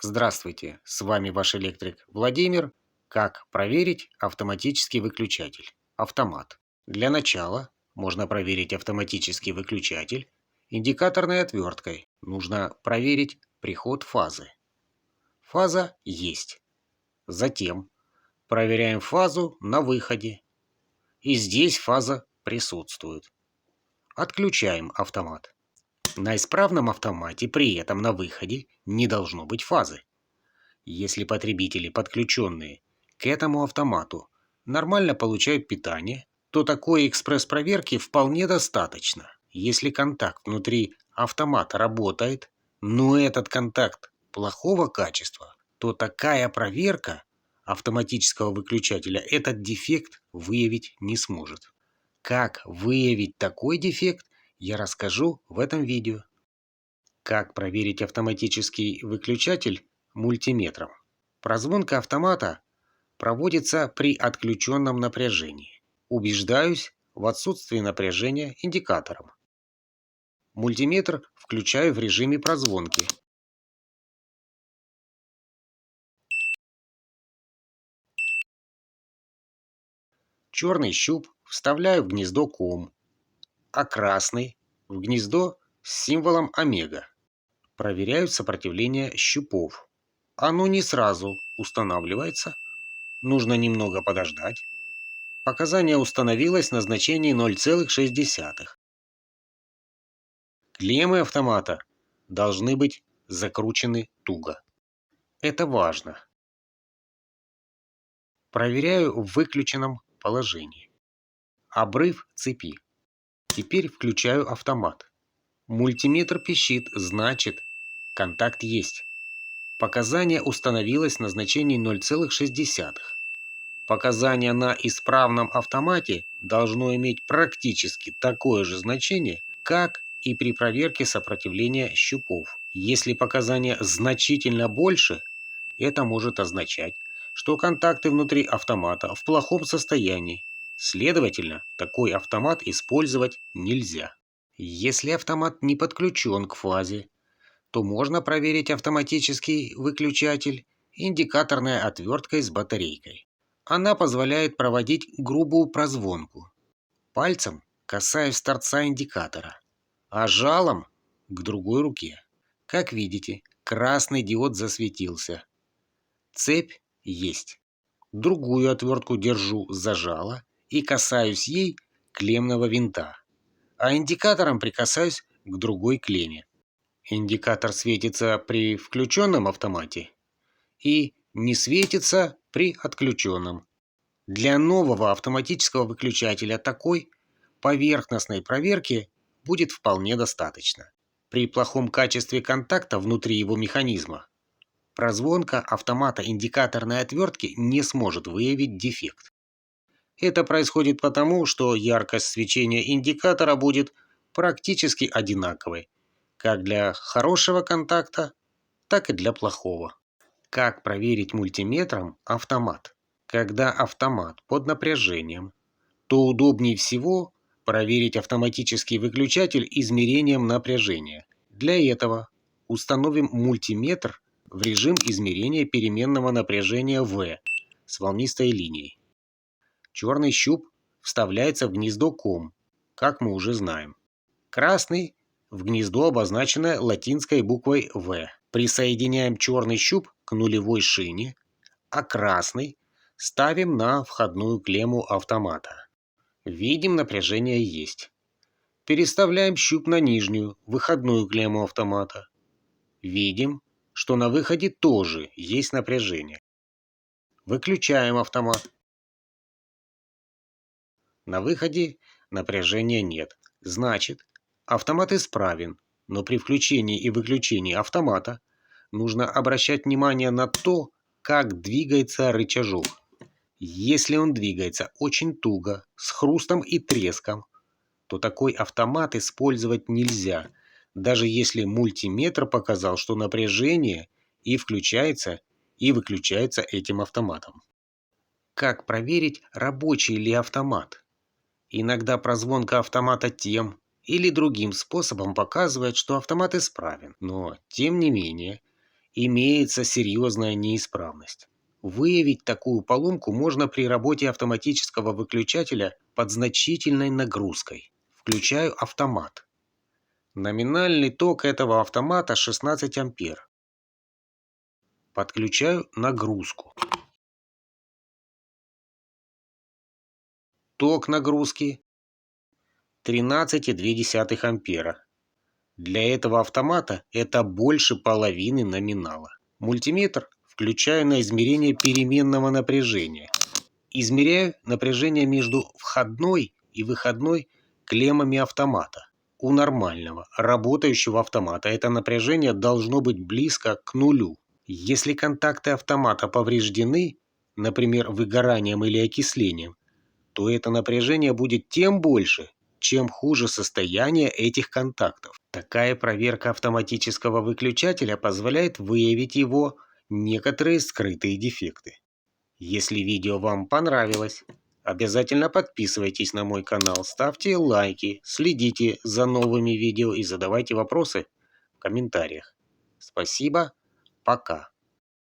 Здравствуйте, с вами ваш электрик Владимир. Как проверить автоматический выключатель? Автомат. Для начала можно проверить автоматический выключатель индикаторной отверткой. Нужно проверить приход фазы. Фаза есть. Затем проверяем фазу на выходе. И здесь фаза присутствует. Отключаем автомат. На исправном автомате при этом на выходе не должно быть фазы. Если потребители, подключенные к этому автомату, нормально получают питание, то такой экспресс-проверки вполне достаточно. Если контакт внутри автомата работает, но этот контакт плохого качества, то такая проверка автоматического выключателя этот дефект выявить не сможет. Как выявить такой дефект, я расскажу в этом видео. Как проверить автоматический выключатель мультиметром? Прозвонка автомата проводится при отключенном напряжении. Убеждаюсь в отсутствии напряжения индикатором. Мультиметр включаю в режиме прозвонки. Черный щуп вставляю в гнездо КОМ, а красный в гнездо с символом омега. Проверяю сопротивление щупов. Оно не сразу устанавливается. Нужно немного подождать. Показание установилось на значении 0,6. Клеммы автомата должны быть закручены туго. Это важно. Проверяю в выключенном положении. Обрыв цепи. Теперь включаю автомат. Мультиметр пищит, значит, контакт есть. Показание установилось на значении 0,6. Показание на исправном автомате должно иметь практически такое же значение, как и при проверке сопротивления щупов. Если показания значительно больше, это может означать, что контакты внутри автомата в плохом состоянии. Следовательно, такой автомат использовать нельзя. Если автомат не подключен к фазе, то можно проверить автоматический выключатель индикаторной отверткой с батарейкой. Она позволяет проводить грубую прозвонку. Пальцем касаюсь торца индикатора, а жалом к другой руке. Как видите, красный диод засветился. Цепь есть. Другую отвертку держу за жало и касаюсь ей клеммного винта, а индикатором прикасаюсь к другой клемме. Индикатор светится при включенном автомате и не светится при отключенном. Для нового автоматического выключателя такой поверхностной проверки будет вполне достаточно. При плохом качестве контакта внутри его механизма прозвонка автомата индикаторной отвертки не сможет выявить дефект. Это происходит потому, что яркость свечения индикатора будет практически одинаковой, как для хорошего контакта, так и для плохого. Как проверить мультиметром автомат? Когда автомат под напряжением, то удобнее всего проверить автоматический выключатель измерением напряжения. Для этого установим мультиметр в режим измерения переменного напряжения В с волнистой линией. Черный щуп вставляется в гнездо КОМ, как мы уже знаем. Красный в гнездо, обозначенное латинской буквой В. Присоединяем черный щуп к нулевой шине, а красный ставим на входную клемму автомата. Видим, напряжение есть. Переставляем щуп на нижнюю, выходную клемму автомата. Видим, что на выходе тоже есть напряжение. Выключаем автомат. На выходе напряжения нет. Значит, автомат исправен, но при включении и выключении автомата нужно обращать внимание на то, как двигается рычажок. Если он двигается очень туго, с хрустом и треском, то такой автомат использовать нельзя, даже если мультиметр показал, что напряжение и включается, и выключается этим автоматом. Как проверить, рабочий ли автомат? Иногда прозвонка автомата тем или другим способом показывает, что автомат исправен, но, тем не менее, имеется серьезная неисправность. Выявить такую поломку можно при работе автоматического выключателя под значительной нагрузкой. Включаю автомат. Номинальный ток этого автомата 16 ампер. Подключаю нагрузку. Ток нагрузки 13,2 ампера. Для этого автомата это больше половины номинала. Мультиметр включаю на измерение переменного напряжения. Измеряю напряжение между входной и выходной клеммами автомата. У нормального, работающего автомата это напряжение должно быть близко к нулю. Если контакты автомата повреждены, например, выгоранием или окислением, то это напряжение будет тем больше, чем хуже состояние этих контактов. Такая проверка автоматического выключателя позволяет выявить его некоторые скрытые дефекты. Если видео вам понравилось, обязательно подписывайтесь на мой канал, ставьте лайки, следите за новыми видео и задавайте вопросы в комментариях. Спасибо, пока.